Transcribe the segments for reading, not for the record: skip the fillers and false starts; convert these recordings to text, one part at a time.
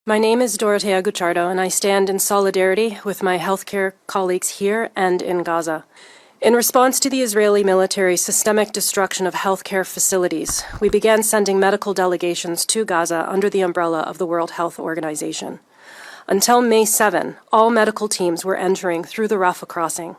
My name is Dorotea Gucciardo, and I stand in solidarity with my healthcare colleagues here and in Gaza. In response to the Israeli military's systemic destruction of healthcare facilities, we began sending medical delegations to Gaza under the umbrella of the World Health Organization. Until May 7, all medical teams were entering through the Rafah crossing.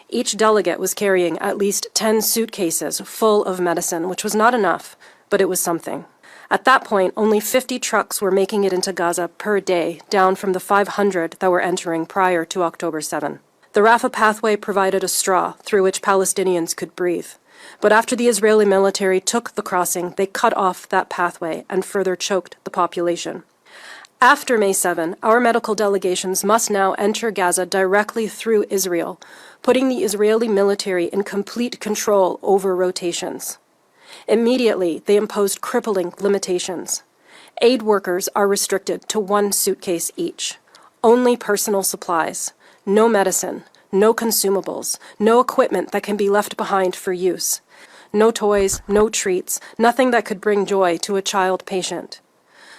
Each delegate was carrying at least 10 suitcases full of medicine, which was not enough, but it was something. At that point, only 50 trucks were making it into Gaza per day, down from the 500 that were entering prior to October 7. The Rafah pathway provided a straw through which Palestinians could breathe. But after the Israeli military took the crossing, they cut off that pathway and further choked the population. After May 7, our medical delegations must now enter Gaza directly through Israel, putting the Israeli military in complete control over rotations. Immediately, they imposed crippling limitations. Aid workers are restricted to 1 suitcase each. Only personal supplies. No medicine. No consumables. No equipment that can be left behind for use. No toys, no treats, nothing that could bring joy to a child patient.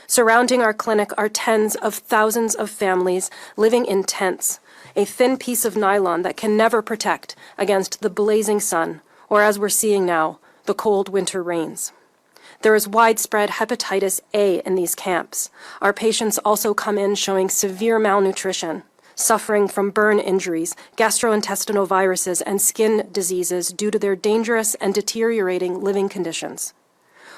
Surrounding our clinic are tens of thousands of families living in tents, a thin piece of nylon that can never protect against the blazing sun, or as we're seeing now, the cold winter rains. There is widespread hepatitis A in these camps. Our patients also come in showing severe malnutrition, suffering from burn injuries, gastrointestinal viruses, and skin diseases due to their dangerous and deteriorating living conditions.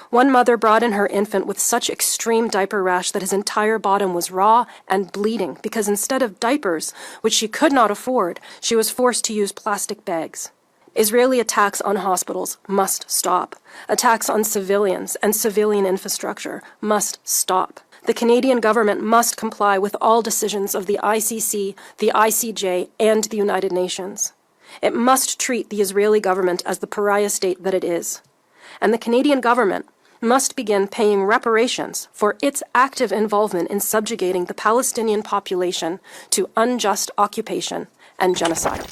One mother brought in her infant with such extreme diaper rash that his entire bottom was raw and bleeding because instead of diapers, which she could not afford, she was forced to use plastic bags. Israeli attacks on hospitals must stop. Attacks on civilians and civilian infrastructure must stop. The Canadian government must comply with all decisions of the ICC, the ICJ, and the United Nations. It must treat the Israeli government as the pariah state that it is. And the Canadian government must begin paying reparations for its active involvement in subjugating the Palestinian population to unjust occupation and genocide.